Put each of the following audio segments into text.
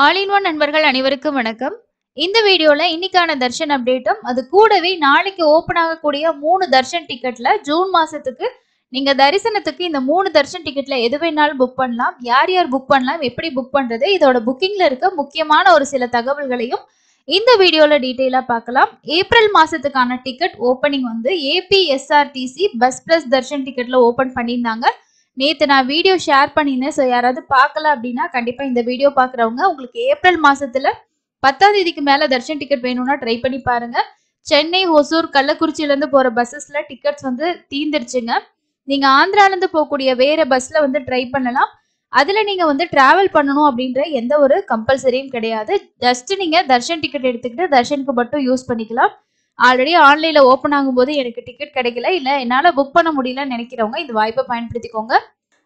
All in one நண்பர்கள் அனைவருக்கும் வணக்கம். இந்த வீடியோல இன்னைக்கான தர்ஷன் அப்டேட்டும் அது கூடவே நாளைக்கு ஓபன் ஆகக்கூடிய 3 தர்ஷன் டிக்கெட்ல ஜூன் மாசத்துக்கு நீங்க தரிசனத்துக்கு இந்த 3 தர்ஷன் டிக்கெட்ல எது வேணாலும் புக் பண்ணலாம். யார் யார் புக் பண்ணலாம், எப்படி புக் பண்றது, இதோட புக்கிங்ல இருக்க முக்கியமான ஒரு சில தகவல்களையும் இந்த வீடியோல டீடைலா பார்க்கலாம். ஏப்ரல் மாசத்துக்கான டிக்கெட் ஓபனிங் வந்து ஏபிஎஸ்ஆர்டிசி பஸ் பிளஸ் தர்ஷன் டிக்கெட்ல ஓபன் பண்ணியிருந்தாங்க. நேத்து நான் வீடியோ ஷேர் பண்ணினேன். ஸோ யாராவது பார்க்கல அப்படின்னா கண்டிப்பா இந்த வீடியோ பார்க்குறவங்க உங்களுக்கு ஏப்ரல் மாசத்துல 10ஆம் தேதிக்கு மேல தர்ஷன் டிக்கெட் வேணும்னா ட்ரை பண்ணி பாருங்க. சென்னை, ஒசூர், கள்ளக்குறிச்சியில இருந்து போற பஸ்ஸஸ்ல டிக்கெட்ஸ் வந்து தீந்துருச்சுங்க. நீங்க ஆந்திரால இருந்து போகக்கூடிய வேற பஸ்ல வந்து ட்ரை பண்ணலாம். அதுல நீங்க வந்து டிராவல் பண்ணணும் அப்படின்ற எந்த ஒரு கம்பல்சரியும் கிடையாது. ஜஸ்ட் நீங்க தர்ஷன் டிக்கெட் எடுத்துக்கிட்டு தர்ஷனுக்கு மட்டும் யூஸ் பண்ணிக்கலாம். ஆல்ரெடி ஆன்லைன்ல ஓபன் ஆகும்போது எனக்கு டிக்கெட் கிடைக்கல, இல்ல என்னால புக் பண்ண முடியலன்னு நினைக்கிறவங்க இந்த வாய்ப்பை பயன்படுத்திக்கோங்க.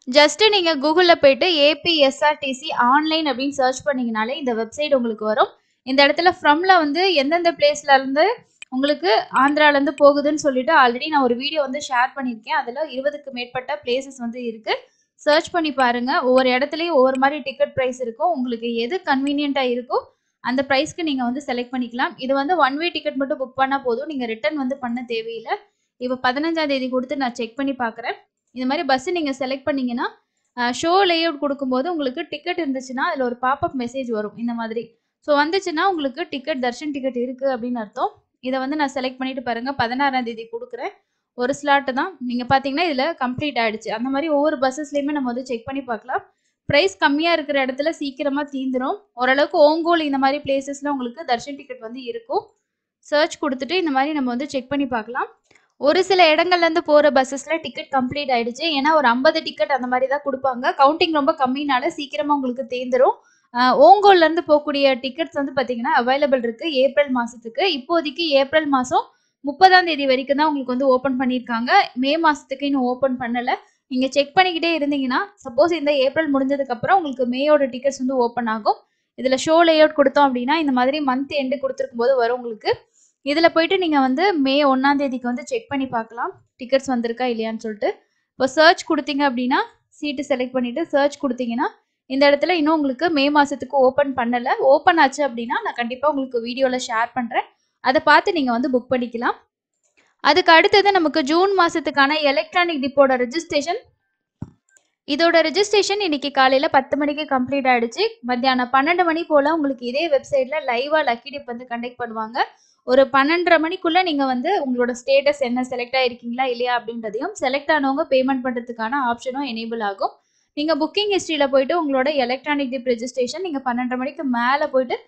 ஜஸ்ட் நீங்க கூகுள்ல போயிட்டு ஏபிஎஸ்ஆர்டிசி ஆன்லைன் அப்படின்னு சர்ச் பண்ணீங்கனாலே இந்த வெப்சைட் உங்களுக்கு வரும். இந்த இடத்துல ஃப்ரம்ல வந்து எந்தெந்த பிளேஸ்ல இருந்து உங்களுக்கு ஆந்திரால இருந்து போகுதுன்னு சொல்லிட்டு ஆல்ரெடி நான் ஒரு வீடியோ வந்து ஷேர் பண்ணியிருக்கேன். அதுல 20க்கு மேற்பட்ட பிளேசஸ் வந்து இருக்கு. சர்ச் பண்ணி பாருங்க. ஒவ்வொரு இடத்துலயும் ஒவ்வொரு மாதிரி டிக்கெட் பிரைஸ் இருக்கும். உங்களுக்கு எது கன்வீனியன்ட்டா இருக்கோ அந்த பிரைஸ்க்கு நீங்க வந்து செலக்ட் பண்ணிக்கலாம். இது வந்து ஒன் வே டிக்கெட் மட்டும் புக் பண்ணா போதும். நீங்க ரிட்டர்ன் வந்து பண்ண தேவையில்லை. இப்போ 15ஆம் தேதி கொடுத்து நான் செக் பண்ணி பார்க்குறேன். இந்த மாதிரி பஸ் நீங்க செலக்ட் பண்ணீங்கன்னா ஷோ லேஅவுட் கொடுக்கும்போது உங்களுக்கு டிக்கெட் இருந்துச்சுன்னா அதில் ஒரு பாப்அப் மெசேஜ் வரும் இந்த மாதிரி. ஸோ வந்துச்சுன்னா உங்களுக்கு டிக்கெட் தர்ஷன் டிக்கெட் இருக்கு அப்படின்னு அர்த்தம். இதை வந்து நான் செலக்ட் பண்ணிட்டு பாருங்க. 16ஆம் தேதி கொடுக்குறேன். ஒரு ஸ்லாட்டு தான். நீங்க பாத்தீங்கன்னா இதுல கம்ப்ளீட் ஆயிடுச்சு. அந்த மாதிரி ஒவ்வொரு பஸ்ஸஸ்லயுமே நம்ம வந்து செக் பண்ணி பார்க்கலாம். பிரைஸ் கம்மியா இருக்கிற இடத்துல சீக்கிரமா தீந்துரும். ஓரளவுக்கு ஓங்கோல் இந்த மாதிரி பிளேசஸ்ல உங்களுக்கு தர்ஷன் டிக்கெட் வந்து இருக்கும். சர்ச் கொடுத்துட்டு இந்த மாதிரி நம்ம வந்து செக் பண்ணி பார்க்கலாம். ஒரு சில இடங்கள்ல இருந்து போற பஸ்ஸஸ்ல டிக்கெட் கம்ப்ளீட் ஆயிடுச்சு. ஏன்னா ஒரு 50 டிக்கெட் அந்த மாதிரி தான் கொடுப்பாங்க. கவுண்டிங் ரொம்ப கம்மினால சீக்கிரமா உங்களுக்கு தேந்துரும். ஓங்கோல்ல இருந்து போகக்கூடிய டிக்கெட்ஸ் வந்து பாத்தீங்கன்னா அவைலபிள் இருக்கு ஏப்ரல் மாசத்துக்கு. இப்போதைக்கு ஏப்ரல் மாசம் 30ஆம் தேதி வரைக்கும் தான் உங்களுக்கு வந்து ஓபன் பண்ணியிருக்காங்க. மே மாசத்துக்கு இன்னும் ஓபன் பண்ணல. நீங்க செக் பண்ணிக்கிட்டே இருந்தீங்கன்னா சப்போஸ் இந்த ஏப்ரல் முடிஞ்சதுக்கு அப்புறம் உங்களுக்கு மேயோட டிக்கெட்ஸ் வந்து ஓபன் ஆகும். இதுல ஷோ லேஅவுட் கொடுத்தோம் அப்படின்னா இந்த மாதிரி மந்த் எண்டு கொடுத்துருக்கும் போது வரும் உங்களுக்கு. இதுல போயிட்டு நீங்க வந்து மே 1ஆம் தேதிக்கு வந்து செக் பண்ணி பார்க்கலாம் டிக்கெட்ஸ் வந்திருக்கா இல்லையான்னு சொல்லிட்டு. இப்போ சர்ச் கொடுத்தீங்க அப்படின்னா சீட்டு செலக்ட் பண்ணிட்டு சர்ச் கொடுத்தீங்கன்னா இந்த இடத்துல இன்னும் உங்களுக்கு மே மாசத்துக்கு ஓபன் பண்ணல. ஓபன் ஆச்சு அப்படின்னா நான் கண்டிப்பா உங்களுக்கு வீடியோல ஷேர் பண்றேன். அதை பார்த்து நீங்க வந்து புக் பண்ணிக்கலாம். அதுக்கு அடுத்தது நமக்கு ஜூன் மாசத்துக்கான எலக்ட்ரானிக் டிப்போட ரெஜிஸ்ட்ரேஷன். இதோட ரெஜிஸ்ட்ரேஷன் இன்னைக்கு காலையில 10 மணிக்கு கம்ப்ளீட் ஆயிடுச்சு. மத்தியானம் 12 மணி போல உங்களுக்கு இதே வெப்சைட்ல லைவா லக்கி டிப் வந்து கண்டக்ட் பண்ணுவாங்க. ஒரு 12:30 மணிக்குள்ள நீங்க வந்து உங்களோட ஸ்டேட்டஸ் என்ன, செலக்ட் ஆயிருக்கீங்களா இல்லையா அப்படின்றதையும், செலக்ட் ஆனவங்க பேமெண்ட் பண்றதுக்கான ஆப்ஷனும் எனேபிள் ஆகும். நீங்க புக்கிங் ஹிஸ்டரியில போயிட்டு உங்களோட எலக்ட்ரானிக் டிப் ரெஜிஸ்ட்ரேஷன் நீங்க 12:30 மணிக்கு மேல போயிட்டு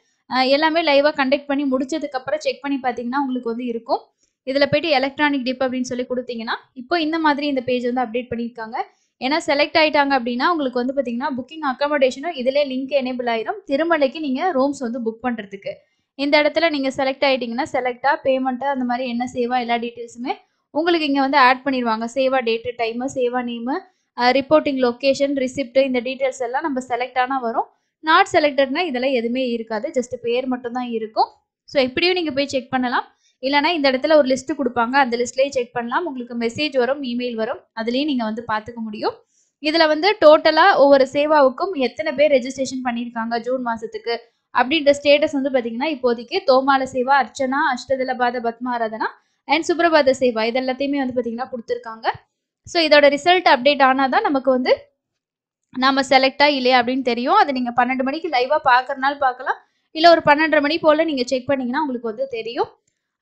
எல்லாமே லைவா கண்டக்ட் பண்ணி முடிச்சதுக்கு அப்புறம் செக் பண்ணி பாத்தீங்கன்னா உங்களுக்கு வந்து இருக்கும். இதுல போயிட்டு எலக்ட்ரானிக் டிப் அப்படின்னு சொல்லி கொடுத்தீங்கன்னா இப்போ இந்த மாதிரி இந்த பேஜ் வந்து அப்டேட் பண்ணியிருக்காங்க. ஏன்னா செலக்ட் ஆயிட்டாங்க அப்படின்னா உங்களுக்கு வந்து பாத்தீங்கன்னா புக்கிங் அக்காமடேஷனும் இதுல லிங்க் எனேபிள் ஆயிரும். திருமலைக்கு நீங்க ரூம்ஸ் வந்து புக் பண்றதுக்கு. இந்த இடத்துல நீங்க செலக்ட் ஆயிட்டீங்கன்னா செலக்டா, பேமெண்ட்டா, அந்த மாதிரி என்ன சேவா எல்லா டீட்டெயில்ஸுமே உங்களுக்கு இங்க வந்து ஆட் பண்ணிடுவாங்க. Seva date, time, Seva name, reporting location, receipt, இந்த டீட்டெயில்ஸ் எல்லாம் நம்ம செலக்ட் ஆனா வரும். நாட் செலக்டட்னா இதெல்லாம் எதுவுமே இருக்காது. ஜஸ்ட் பேர் மட்டும் தான் இருக்கும். ஸோ எப்படியும் நீங்க போய் செக் பண்ணலாம். இல்லைனா இந்த இடத்துல ஒரு லிஸ்ட் கொடுப்பாங்க. அந்த லிஸ்ட்லேயே செக் பண்ணலாம். உங்களுக்கு மெசேஜ் வரும், இமெயில் வரும். அதுலேயும் நீங்க வந்து பார்த்துக்க முடியும். இதுல வந்து டோட்டலா ஒவ்வொரு சேவாவுக்கும் எத்தனை பேர் ரெஜிஸ்ட்ரேஷன் பண்ணியிருக்காங்க ஜூன் மாசத்துக்கு அப்படின்ற ஸ்டேட்டஸ் வந்து பாத்தீங்கன்னா இப்போதைக்கு தோமால சேவா, அர்ச்சனா, அஷ்டதலபாத பத்மாராதனா அண்ட் சுப்ரபாத சேவா இது எல்லாத்தையுமே வந்து பாத்தீங்கன்னா கொடுத்துருக்காங்க. ஸோ இதோட ரிசல்ட் அப்டேட் ஆனாதான் நமக்கு வந்து நாம செலக்டா இல்லையா அப்படின்னு தெரியும். அது நீங்க 12 மணிக்கு லைவா பாக்குறதுனால பார்க்கலாம். இல்ல ஒரு 12:30 மணி போல நீங்க செக் பண்ணீங்கன்னா உங்களுக்கு வந்து தெரியும்.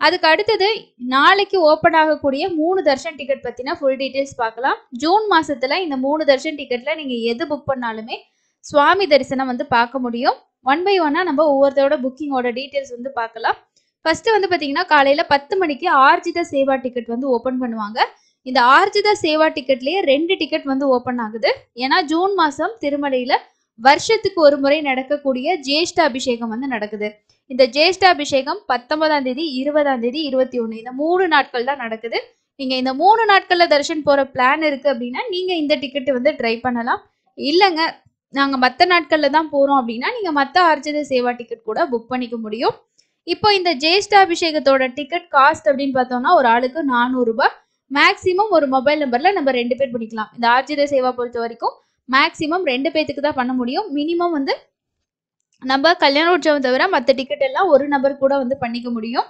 அதுக்கு அடுத்தது நாளைக்கு ஓபன் ஆகக்கூடிய 3 தர்ஷன் டிக்கெட் பத்தின ஃபுல் டீடைல்ஸ் பார்க்கலாம். ஜூன் மாசத்துல இந்த 3 தர்ஷன் டிக்கெட்ல நீங்க எது புக் பண்ணாலுமே சுவாமி தரிசனம் வந்து பார்க்க முடியும். ஒன் பை ஒன்னா நம்ம ஒவ்வொருத்தரோட புக்கிங்கோட டீடைல்ஸ் வந்து பார்க்கலாம். ஃபர்ஸ்ட் வந்து பாத்தீங்கன்னா காலையில 10 மணிக்கு ஆர்ஜித சேவா டிக்கெட் வந்து ஓபன் பண்ணுவாங்க. இந்த ஆர்ஜித சேவா டிக்கெட்லயே 2 டிக்கெட் வந்து ஓபன் ஆகுது. ஏன்னா ஜூன் மாசம் திருமலையில வருஷத்துக்கு ஒரு முறை நடக்கக்கூடிய ஜேஷ்ட அபிஷேகம் வந்து நடக்குது. இந்த ஜேஷ்ட அபிஷேகம் 19ஆம் தேதி, 20ஆம் தேதி, 21 இந்த 3 நாட்கள் தான் நடக்குது. நீங்க இந்த 3 நாட்கள்ல தரிசனம் போற பிளான் இருக்கு அப்படின்னா நீங்க இந்த டிக்கெட் வந்து ட்ரை பண்ணலாம். இல்லங்க நாங்க மத்த நாட்கள்ல தான் போறோம் அப்படின்னா நீங்க மத்த ஆர்ஜித சேவா டிக்கெட் கூட புக் பண்ணிக்க முடியும். இப்போ இந்த ஜேஷ்ட அபிஷேகத்தோட டிக்கெட் காஸ்ட் அப்படின்னு பார்த்தோம்னா ஒரு ஆளுக்கு 400 ரூபாய். மேக்சிமம் ஒரு மொபைல் நம்பர்ல நம்ம 2 பேர் பண்ணிக்கலாம். இந்த ஆர்ஜித சேவா பொறுத்த வரைக்கும் மேக்சிமம் 2 பேத்துக்கு தான் பண்ண முடியும். மினிமம் வந்து நம்ம கல்யாணோற்சவம் தவிர மத்த டிக்கெட் எல்லாம் ஒரு நபர் கூட வந்து பண்ணிக்க முடியும்.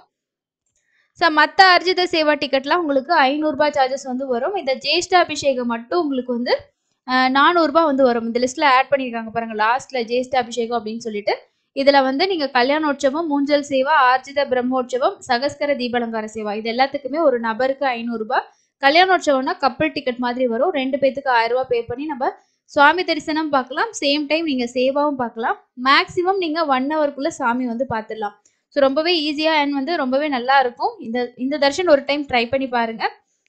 மத்த அர்ஜித சேவா டிக்கெட்லாம் உங்களுக்கு ரூ. 500 சார்ஜஸ் வந்து வரும். இந்த ஜேஷ்டாபிஷேகம் மட்டும் உங்களுக்கு வந்து ரூ. 400 வந்து வரும். இந்த லிஸ்ட்ல ஆட் பண்ணியிருக்காங்க பாருங்க. லாஸ்ட்ல ஜேஷ்டாபிஷேகம் அப்படின்னு சொல்லிட்டு. இதுல வந்து நீங்க கல்யாணோற்சவம், மூஞ்சல் சேவா, ஆர்ஜித பிரம்மோற்சவம், சகஸ்கர தீபாலங்கார சேவா இது எல்லாத்துக்குமே ஒரு நபருக்கு ரூ. 500. கல்யாணோற்சவம்னா கப்பல் டிக்கெட் மாதிரி வரும். 2 பேத்துக்கு ரூ. 1000 பே பண்ணி நம்ம சுவாமி தரிசனம் பார்க்கலாம். சேம் டைம் நீங்க சேவாவும் பார்க்கலாம். மேக்ஸிமம் நீங்க 1 ஹவர்க்குள்ள சாமி வந்து பார்த்துடலாம். ரொம்பவே ஈஸியா அண்ட் வந்து ரொம்பவே நல்லா இருக்கும். இந்த தர்ஷன் ஒரு டைம் ட்ரை பண்ணி பாருங்க.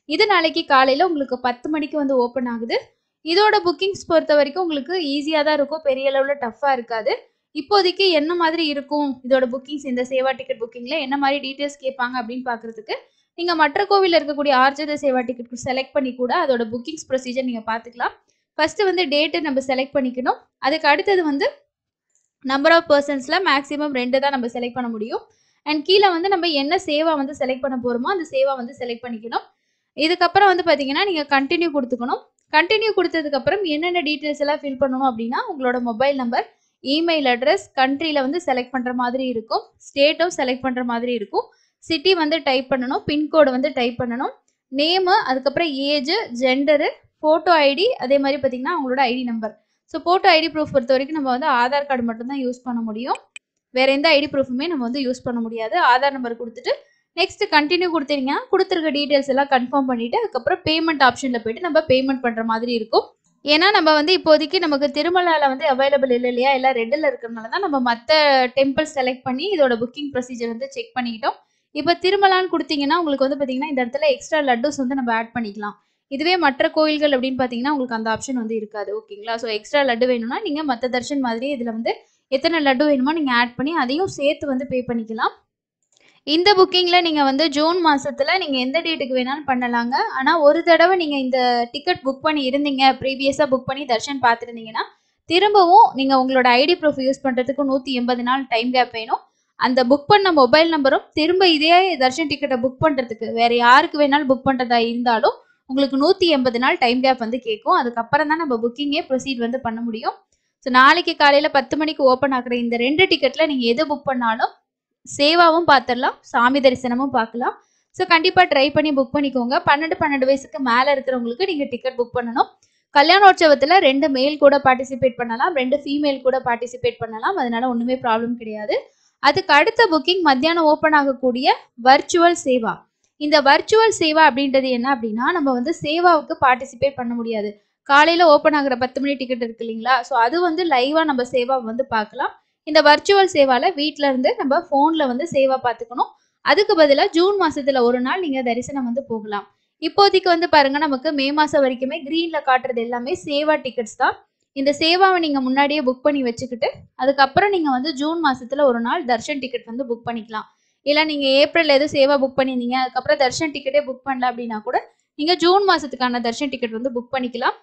இது நாளைக்கு காலையில உங்களுக்கு 10 மணிக்கு வந்து ஓப்பன் ஆகுது. இதோட புக்கிங்ஸ் பொறுத்த வரைக்கும் உங்களுக்கு ஈஸியா தான் இருக்கும். பெரிய அளவுல டஃப்பா இருக்காது. இப்போதைக்கு என்ன மாதிரி இருக்கும் இதோட புக்கிங்ஸ், இந்த சேவா டிக்கெட் புக்கிங்ல என்ன மாதிரி டீடைல்ஸ் கேட்பாங்க அப்படின்னு பாக்குறதுக்கு நீங்க மற்ற கோவில்ல இருக்கக்கூடிய ஆர்ஜித சேவா டிக்கெட் செலக்ட் பண்ணி கூட அதோட புக்கிங்ஸ் ப்ரொசீஜர் நீங்க பாத்துக்கலாம். ஃபர்ஸ்ட் வந்து டேட்டு நம்ம செலக்ட் பண்ணிக்கணும். அதுக்கு அடுத்தது வந்து நம்பர் ஆஃப் பர்சன்ஸ்ல மேக்ஸிமம் 2 தான் நம்ம செலக்ட் பண்ண முடியும். அண்ட் கீழே வந்து நம்ம என்ன சேவா வந்து செலக்ட் பண்ண போறோமோ அந்த சேவா வந்து செலக்ட் பண்ணிக்கணும். இதுக்கப்புறம் வந்து பாத்தீங்கன்னா நீங்க கண்டினியூ கொடுத்துக்கணும். கண்டினியூ கொடுத்ததுக்கு அப்புறம் என்னென்ன டீடைல்ஸ் எல்லாம் ஃபில் பண்ணணும் அப்படின்னா உங்களோட மொபைல் நம்பர், இமெயில் அட்ரஸ், கண்ட்ரில வந்து செலக்ட் பண்ற மாதிரி இருக்கும், ஸ்டேட்டும் செலக்ட் பண்ற மாதிரி இருக்கும், சிட்டி வந்து டைப் பண்ணணும், பின்கோடு வந்து டைப் பண்ணணும், நேமு, அதுக்கப்புறம் ஏஜ், ஜெண்டரு, போட்டோ ஐடி, அதே மாதிரி பாத்தீங்கன்னா உங்களோட ID number. Photo ID proof பொறுத்த வரைக்கும் நம்ம வந்து ஆதார் கார்டு மட்டும் தான் யூஸ் பண்ண முடியும். வேற எந்த ஐடி ப்ரூஃபுமே நம்ம வந்து யூஸ் பண்ண முடியாது. ஆதார் நம்பர் கொடுத்துட்டு நெக்ஸ்ட் கண்டினியூ கொடுத்தீங்கன்னா கொடுத்துருக்க டீடைல்ஸ் எல்லாம் கன்ஃபார்ம் பண்ணிட்டு அதுக்கப்புறம் பேமெண்ட் ஆப்ஷன்ல போயிட்டு நம்ம பேமெண்ட் பண்ற மாதிரி இருக்கும். ஏன்னா நம்ம வந்து இப்போதைக்கு நமக்கு திருமலால வந்து அவைலபிள் இல்லை இல்லையா, எல்லாம் ரெட்டில் இருக்கிறதுனால தான் நம்ம மற்ற டெம்பிள் செலக்ட் பண்ணி இதோட புக்கிங் ப்ரொசீஜர் வந்து செக் பண்ணிக்கிட்டோம். இப்போ திருமலான்னு கொடுத்தீங்கன்னா உங்களுக்கு வந்து பார்த்தீங்கன்னா இந்த இடத்துல எக்ஸ்ட்ரா லட்டுஸ் வந்து நம்ம ஆட் பண்ணிக்கலாம். இதுவே மற்ற கோயில்கள் அப்படின்னு பார்த்தீங்கன்னா உங்களுக்கு அந்த ஆப்ஷன் வந்து இருக்காது. ஓகேங்களா? எக்ஸ்ட்ரா லட்டு வேணும்னா நீங்க மற்ற தர்ஷன் மாதிரி இதுல வந்து எத்தனை லட்டு வேணுமோ நீங்க ஆட் பண்ணி அதையும் சேர்த்து வந்து பே பண்ணிக்கலாம். இந்த புக்கிங்ல நீங்க வந்து ஜூன் மாசத்துல நீங்க எந்த டேட்டுக்கு வேணாலும் பண்ணலாங்க. ஆனா ஒரு தடவை நீங்க இந்த டிக்கெட் புக் பண்ணி இருந்தீங்க, ப்ரீவியஸா புக் பண்ணி தர்ஷன் பார்த்துருந்தீங்கன்னா திரும்பவும் நீங்க உங்களோட ஐடி ப்ரூஃப் யூஸ் பண்றதுக்கு 180 நாள் டைம் கேப் வேணும். அந்த புக் பண்ண மொபைல் நம்பரும் திரும்ப இதே தர்ஷன் டிக்கெட்டை புக் பண்றதுக்கு வேற யாருக்கு வேணாலும் புக் பண்றதா இருந்தாலும் உங்களுக்கு 180 நாள் டைம் கேப் வந்து கேட்கும். அதுக்கப்புறம் தான் நம்ம புக்கிங்கே ப்ரொசீட் வந்து பண்ண முடியும். நாளைக்கு காலையில 10 மணிக்கு ஓப்பன் ஆகுற இந்த 2 டிக்கெட்ல நீங்க எது புக் பண்ணாலும் சேவாவும் பார்த்துடலாம், சாமி தரிசனமும் பார்க்கலாம். கண்டிப்பா ட்ரை பண்ணி புக் பண்ணிக்கோங்க. 12 வயசுக்கு மேல இருக்கிறவங்களுக்கு நீங்க டிக்கெட் புக் பண்ணணும். கல்யாணோற்சவத்துல 2 மேல் கூட பார்ட்டிசிபேட் பண்ணலாம், 2 ஃபீமேல் கூட பார்ட்டிசிபேட் பண்ணலாம். அதனால ஒண்ணுமே ப்ராப்ளம் கிடையாது. அதுக்கு அடுத்த புக்கிங் மத்தியானம் ஓப்பன் ஆகக்கூடிய வர்ச்சுவல் சேவா. இந்த வர்ச்சுவல் சேவா அப்படின்றது என்ன அப்படின்னா நம்ம வந்து சேவாவுக்கு பார்ட்டிசிபேட் பண்ண முடியாது. காலையில ஓப்பன் ஆகுற 10 மணி டிக்கெட் இருக்கு இல்லைங்களா, அது வந்து லைவா நம்ம சேவா வந்து பார்க்கலாம். இந்த வர்ச்சுவல் சேவால வீட்ல இருந்து நம்ம போன்ல வந்து சேவா பார்த்துக்கணும். அதுக்கு பதிலா ஜூன் மாசத்துல ஒரு நாள் நீங்க தரிசனம் வந்து போகலாம். இப்போதைக்கு வந்து பாருங்க நமக்கு மே மாசம் வரைக்குமே கிரீன்ல காட்டுறது எல்லாமே சேவா டிக்கெட்ஸ் தான். இந்த சேவாவை நீங்க முன்னாடியே புக் பண்ணி வச்சுக்கிட்டு அதுக்கப்புறம் நீங்க வந்து ஜூன் மாசத்துல ஒரு நாள் தர்ஷன் டிக்கெட் வந்து புக் பண்ணிக்கலாம். இல்ல நீங்க ஏப்ரல் எதுவும் சேவா புக் பண்ணிருந்தீங்க அதுக்கப்புறம் தர்ஷன் டிக்கெட்டே புக் பண்ணல அப்படின்னா கூட நீங்க ஜூன் மாசத்துக்கான தர்ஷன் டிக்கெட் வந்து புக் பண்ணிக்கலாம்.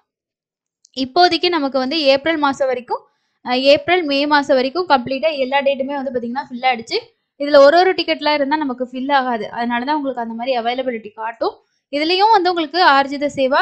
இப்போதைக்கு நமக்கு வந்து ஏப்ரல் மாசம் வரைக்கும் ஏப்ரல் மே மாசம் வரைக்கும் கம்ப்ளீட்டா எல்லா டேட்டுமே வந்து பாத்தீங்கன்னா ஃபில் ஆயிடுச்சு. இதுல ஒரு டிக்கெட்லாம் இருந்தா நமக்கு ஃபில் ஆகாது. அதனாலதான் உங்களுக்கு அந்த மாதிரி அவைலபிலிட்டி காட்டும். இதுலயும் வந்து உங்களுக்கு ஆர்ஜித சேவா,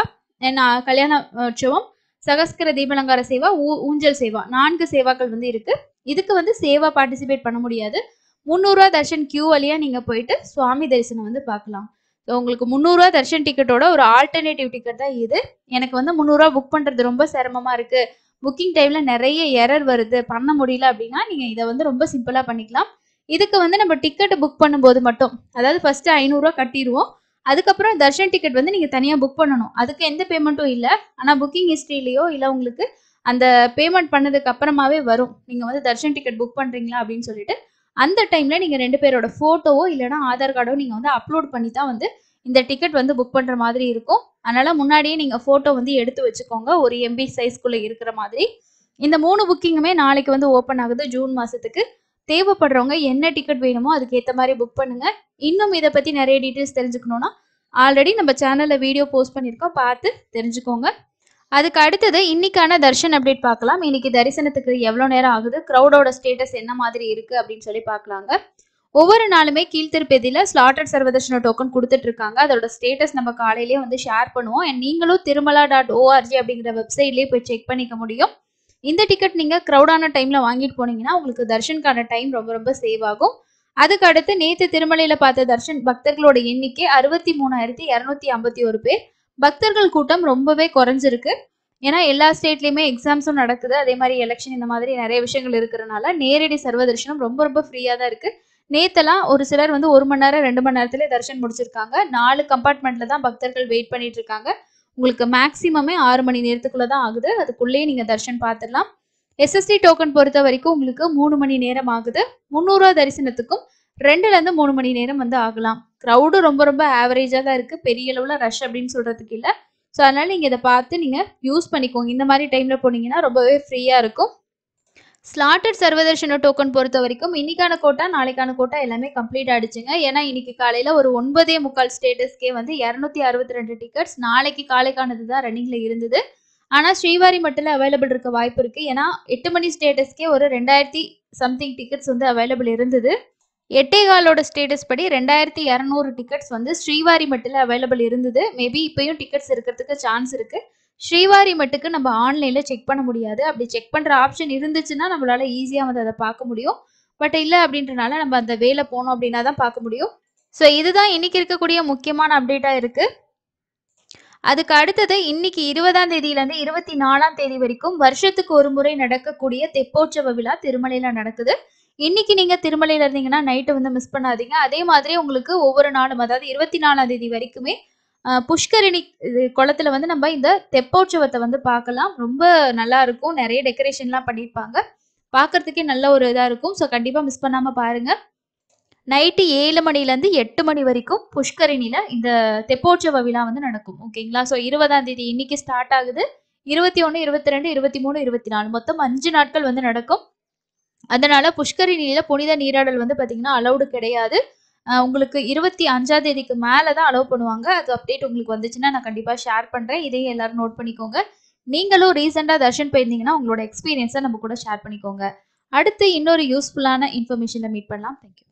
கல்யாண உற்சவம், சகஸ்கர தீபாலங்கார சேவா, ஊஞ்சல் சேவா 4 சேவாக்கள் வந்து இருக்கு. இதுக்கு வந்து சேவா பார்ட்டிசிபேட் பண்ண முடியாது. 300 ரூபா தர்ஷன் கியூ வழியா நீங்க போயிட்டு சுவாமி தரிசனம் வந்து பார்க்கலாம். உங்களுக்கு 300 ரூபா தர்ஷன் டிக்கெட்டோட ஒரு ஆல்டர்னேட்டிவ் டிக்கெட் தான் இது. எனக்கு வந்து 300 ரூபா புக் பண்றது ரொம்ப சிரமமா இருக்கு, புக்கிங் டைம்ல நிறைய எரர் வருது, பண்ண முடியல அப்படின்னா நீங்க இதை வந்து ரொம்ப சிம்பிளா பண்ணிக்கலாம். இதுக்கு வந்து நம்ம டிக்கெட் புக் பண்ணும்போது மட்டும், அதாவது ஃபர்ஸ்ட் 500 ரூபா கட்டிடுவோம். அதுக்கப்புறம் தர்ஷன் டிக்கெட் வந்து நீங்க தனியா புக் பண்ணணும். அதுக்கு எந்த பேமெண்ட்டும் இல்லை. ஆனா புக்கிங் ஹிஸ்டரியிலயோ இல்ல உங்களுக்கு அந்த பேமெண்ட் பண்ணதுக்கு அப்புறமாவே வரும் நீங்க வந்து தர்ஷன் டிக்கெட் புக் பண்றீங்களா அப்படின்னு சொல்லிட்டு. அந்த டைம்ல நீங்க 2 பேரோட போட்டோவோ இல்லைன்னா ஆதார் கார்டோ நீங்க வந்து அப்லோட் பண்ணி தான் வந்து இந்த டிக்கெட் வந்து புக் பண்ற மாதிரி இருக்கும். அதனால முன்னாடியே நீங்க போட்டோ வந்து எடுத்து வச்சுக்கோங்க, ஒரு MB சைஸ்க்குள்ள இருக்கிற மாதிரி. இந்த 3 புக்கிங்குமே நாளைக்கு வந்து ஓப்பன் ஆகுது ஜூன் மாசத்துக்கு. தேவைப்படுறவங்க என்ன டிக்கெட் வேணுமோ அதுக்கு ஏற்ற மாதிரி புக் பண்ணுங்க. இன்னும் இதை பத்தி நிறைய டீட்டெயில்ஸ் தெரிஞ்சுக்கணும்னா ஆல்ரெடி நம்ம சேனல்ல வீடியோ போஸ்ட் பண்ணியிருக்கோம், பார்த்து தெரிஞ்சுக்கோங்க. அதுக்கு அடுத்தது இன்னைக்கான தர்ஷன் அப்டேட் பார்க்கலாம். இன்னைக்கு தரிசனத்துக்கு எவ்வளவு நேரம் ஆகுது, கிரௌடோட ஸ்டேட்டஸ் என்ன மாதிரி இருக்கு அப்படின்னு சொல்லி பார்க்கலாங்க. ஒவ்வொரு நாளுமே கீழ்த்திருப்பதியில ஸ்லாட்டட் சர்வதர்ஷன டோக்கன் கொடுத்துட்டு இருக்காங்க. அதோட ஸ்டேட்டஸ் நம்ம காலையிலேயே வந்து ஷேர் பண்ணுவோம். நீங்களும் திருமலா.org அப்படிங்கிற வெப்சைட்லேயே போய் செக் பண்ணிக்க முடியும். இந்த டிக்கெட் நீங்க கிரவுடான டைம்ல வாங்கிட்டு போனீங்கன்னா உங்களுக்கு தர்ஷனுக்கான டைம் ரொம்ப ரொம்ப சேவ் ஆகும். அதுக்கு அடுத்து நேத்து திருமலையில பார்த்த தர்ஷன் பக்தர்களோட எண்ணிக்கை 63,251 பேர். பக்தர்கள் கூட்டம் ரொம்பவே குறைஞ்சிருக்கு. ஏன்னா எல்லா ஸ்டேட்லயுமே எக்ஸாம்ஸும் நடக்குது. அதே மாதிரி எலெக்ஷன் இந்த மாதிரி நிறைய விஷயங்கள் இருக்கிறனால நேரடி சர்வ தரிசனம் ரொம்ப ரொம்ப ஃப்ரீயா தான் இருக்கு. நேத்தெல்லாம் ஒரு சிலர் வந்து 1 மணி நேரம் 2 மணி நேரத்திலே தர்ஷன் முடிச்சிருக்காங்க. 4 கம்பார்ட்மெண்ட்ல தான் பக்தர்கள் வெயிட் பண்ணிட்டு இருக்காங்க. உங்களுக்கு மேக்ஸிமமே 6 மணி நேரத்துக்குள்ள தான் ஆகுது. அதுக்குள்ளேயே நீங்க தர்ஷன் பார்த்துடலாம். எஸ்எஸ்டி டோக்கன் பொறுத்த வரைக்கும் உங்களுக்கு 3 மணி நேரம் ஆகுது. 300 ரூபா தரிசனத்துக்கும் 2ல இருந்து 3 மணி நேரம் வந்து ஆகலாம். கிரவுடு ரொம்ப ரொம்ப ஆவரேஜா தான் இருக்கு. பெரிய அளவுல ரஷ் அப்படின்னு சொல்றதுக்கு இல்ல. ஸோ அதனால நீங்க இதை பார்த்து நீங்க யூஸ் பண்ணிக்கோங்க. இந்த மாதிரி டைம்ல போனீங்கன்னா ரொம்பவே ஃப்ரீயா இருக்கும். ஸ்லாட்டட் சர்வதர்ஷன டோக்கன் பொறுத்த வரைக்கும் இன்னைக்கான கோட்டா நாளைக்கான கோட்டா எல்லாமே கம்ப்ளீட் ஆயிடுச்சுங்க. ஏன்னா இன்னைக்கு காலையில ஒரு 9:45 ஸ்டேட்டஸ்க்கே வந்து 262 டிக்கெட்ஸ் நாளைக்கு காலைக்கானது தான் ரன்னிங்ல இருந்தது. ஆனா ஸ்ரீவாரி மட்டும் அவைலபிள் இருக்க வாய்ப்பு இருக்கு. ஏன்னா 8 மணி ஸ்டேட்டஸ்க்கே ஒரு 2000 சம்திங் டிக்கெட்ஸ் வந்து அவைலபிள் இருந்தது. 8:15 ஸ்டேட்டஸ் படி 2200 டிக்கெட்ஸ் வந்து ஸ்ரீவாரி மட்டும் அவைலபிள் இருந்தது. மேபி இப்பயும் டிக்கெட்ஸ் இருக்கிறதுக்கு சான்ஸ் இருக்கு. ஸ்ரீவாரி மட்டுக்கு நம்ம ஆன்லைன்ல செக் பண்ண முடியாது. அப்படி செக் பண்ற ஆப்ஷன் இருந்துச்சுன்னா நம்மளால ஈஸியா வந்து அதை பார்க்க முடியும். பட் இல்ல அப்படின்றனால நம்ம அந்த வேலை போனோம் அப்படின்னா தான் பார்க்க முடியும். ஸோ இதுதான் இன்னைக்கு இருக்கக்கூடிய முக்கியமான அப்டேட்டா இருக்கு. அதுக்கு அடுத்தது இன்னைக்கு 20ஆம் தேதியிலேருந்து 24ஆம் தேதி வரைக்கும் வருஷத்துக்கு ஒரு முறை நடக்கக்கூடிய தெப்போற்சவ விழா திருமலையில நடக்குது. இன்னைக்கு நீங்க திருமலையில இருந்தீங்கன்னா நைட்டு வந்து மிஸ் பண்ணாதீங்க. அதே மாதிரி உங்களுக்கு ஒவ்வொரு நாளும் அதாவது 24ஆம் தேதி வரைக்குமே புஷ்கரணி குளத்துல வந்து நம்ம இந்த தெப்போற்சவத்தை வந்து பார்க்கலாம். ரொம்ப நல்லா இருக்கும். நிறைய டெக்கரேஷன்லாம் பண்ணியிருப்பாங்க. பார்க்கறதுக்கே நல்ல ஒரு இதா இருக்கும். ஸோ கண்டிப்பா மிஸ் பண்ணாம பாருங்க. நைட்டு 7 மணிலேருந்து 8 மணி வரைக்கும் புஷ்கரணியில இந்த தெப்போற்சவ விழா வந்து நடக்கும். ஓகேங்களா? ஸோ 20ஆம் தேதி இன்னைக்கு ஸ்டார்ட் ஆகுது. 21, 22, 23, 24 மொத்தம் 5 நாட்கள் வந்து நடக்கும். அதனால புஷ்கரணியில புனித நீராடல் வந்து பாத்தீங்கன்னா அலௌடு கிடையாது. உங்களுக்கு 25ஆம் தேதிக்கு மேல தான் அலோவ் பண்ணுவாங்க. அது அப்டேட் உங்களுக்கு வந்துச்சுன்னா நான் கண்டிப்பா ஷேர் பண்றேன். இதையும் எல்லாரும் நோட் பண்ணிக்கோங்க. நீங்களும் ரீசெண்டா தர்ஷன் போயிருந்தீங்கன்னா உங்களோட எக்ஸ்பீரியன்ஸை நம்ம கூட ஷேர் பண்ணிக்கோங்க. அடுத்து இன்னொரு யூஸ்ஃபுல்லான இன்ஃபர்மேஷன்ல மீட் பண்ணலாம். தேங்க்யூ.